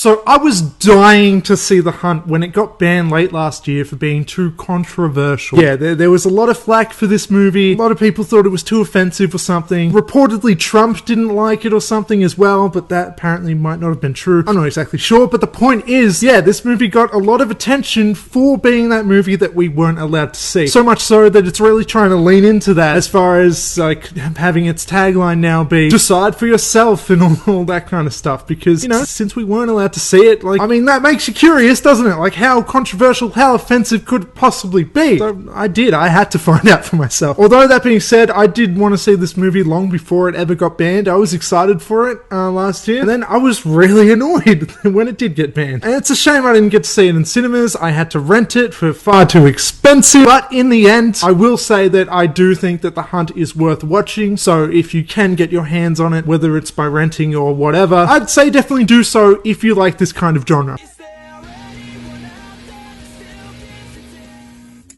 So I was dying to see The Hunt when it got banned late last year for being too controversial. Yeah, there was a lot of flack for this movie. A lot of people thought it was too offensive or something. Reportedly Trump didn't like it or something as well, but that apparently might not have been true. I'm not exactly sure, but the point is, yeah, this movie got a lot of attention for being that movie that we weren't allowed to see. So much so that it's really trying to lean into that as far as like having its tagline now be decide for yourself and all that kind of stuff, because, you know, since we weren't allowed to see it, like, I mean, that makes you curious, doesn't it? Like, how controversial, how offensive could it possibly be? So I had to find out for myself. Although that being said, I did want to see this movie long before it ever got banned. I was excited for it last year, and then I was really annoyed when it did get banned. And it's a shame I didn't get to see it in cinemas. I had to rent it for far too expensive, but in the end, I will say that I do think that The Hunt is worth watching. So if you can get your hands on it, whether it's by renting or whatever, I'd say definitely do so if you like this kind of genre.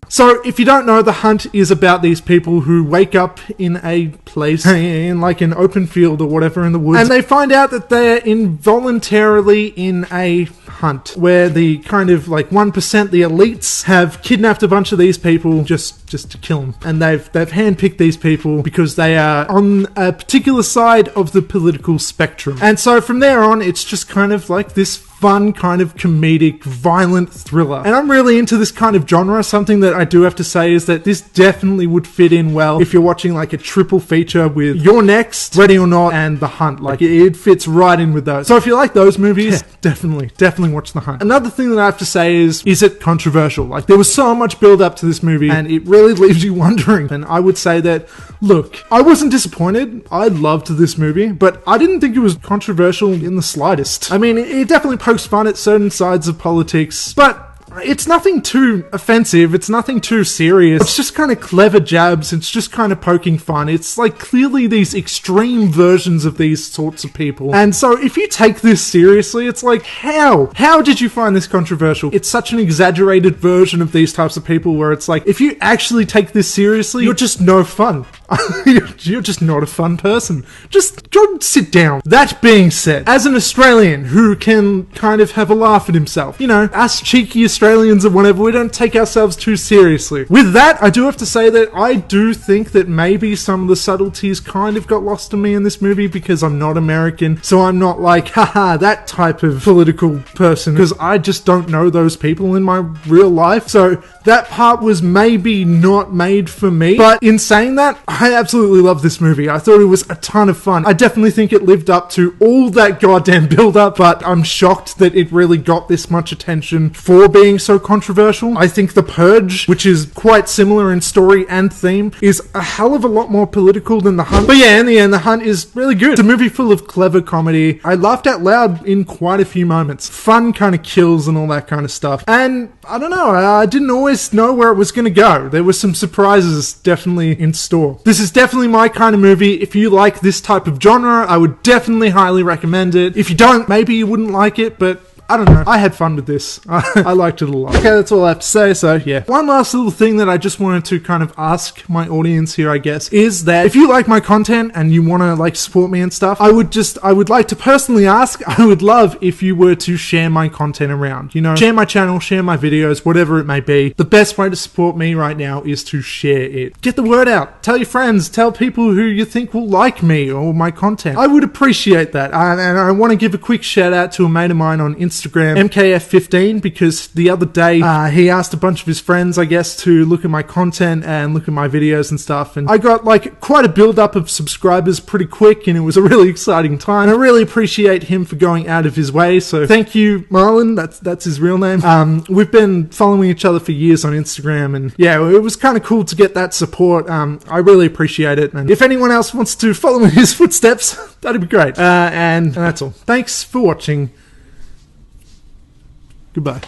So, if you don't know, The Hunt is about these people who wake up in a place, in like an open field or whatever in the woods, and they find out that they're involuntarily in a hunt, where the kind of like 1%, the elites, have kidnapped a bunch of these people just to kill them. And they've handpicked these people because they are on a particular side of the political spectrum. And so from there on, it's just kind of like this fun kind of comedic, violent thriller. And I'm really into this kind of genre. Something that I do have to say is that this definitely would fit in well if you're watching like a triple feature with You're Next, Ready or Not, and The Hunt. Like, it fits right in with those. So if you like those movies, definitely watch The Hunt. Another thing that I have to say is it controversial? Like, there was so much build up to this movie, and it really leaves you wondering. And I would say that, look, I wasn't disappointed. I loved this movie, but I didn't think it was controversial in the slightest. I mean, it definitely pokes fun at certain sides of politics, but it's nothing too offensive, it's nothing too serious. It's just kind of clever jabs, it's just kind of poking fun. It's like clearly these extreme versions of these sorts of people. And so if you take this seriously, it's like, how did you find this controversial? It's such an exaggerated version of these types of people where it's like, if you actually take this seriously, you're just no fun. You're just not a fun person. Just go sit down. That being said, as an Australian who can kind of have a laugh at himself, you know, us cheeky Australians or whatever, we don't take ourselves too seriously. With that, I do have to say that I do think that maybe some of the subtleties kind of got lost on me in this movie because I'm not American, so I'm not like, haha, that type of political person, because I just don't know those people in my real life, so that part was maybe not made for me. But in saying that, I absolutely love this movie. I thought it was a ton of fun. I definitely think it lived up to all that goddamn build-up, but I'm shocked that it really got this much attention for being so controversial. I think The Purge, which is quite similar in story and theme, is a hell of a lot more political than The Hunt. But yeah, in the end, The Hunt is really good. It's a movie full of clever comedy. I laughed out loud in quite a few moments. Fun kind of kills and all that kind of stuff. And I don't know, I didn't always know where it was going to go. There were some surprises definitely in store. This is definitely my kind of movie. If you like this type of genre, I would definitely highly recommend it. If you don't, maybe you wouldn't like it, but I don't know. I had fun with this. I liked it a lot. Okay, that's all I have to say, so yeah. One last little thing that I just wanted to kind of ask my audience here, I guess, is that if you like my content and you want to like support me and stuff, I would like to personally ask, I would love if you were to share my content around. You know, share my channel, share my videos, whatever it may be. The best way to support me right now is to share it. Get the word out. Tell your friends. Tell people who you think will like me or my content. I would appreciate that. And I want to give a quick shout out to a mate of mine on Instagram, MKF15, because the other day he asked a bunch of his friends, I guess, to look at my content and look at my videos and stuff, and I got like quite a build up of subscribers pretty quick, and it was a really exciting time. I really appreciate him for going out of his way, so thank you, Marlon. That's his real name. We've been following each other for years on Instagram, and yeah, it was kind of cool to get that support. I really appreciate it, and if anyone else wants to follow in his footsteps, that'd be great. And that's all. Thanks for watching. Goodbye.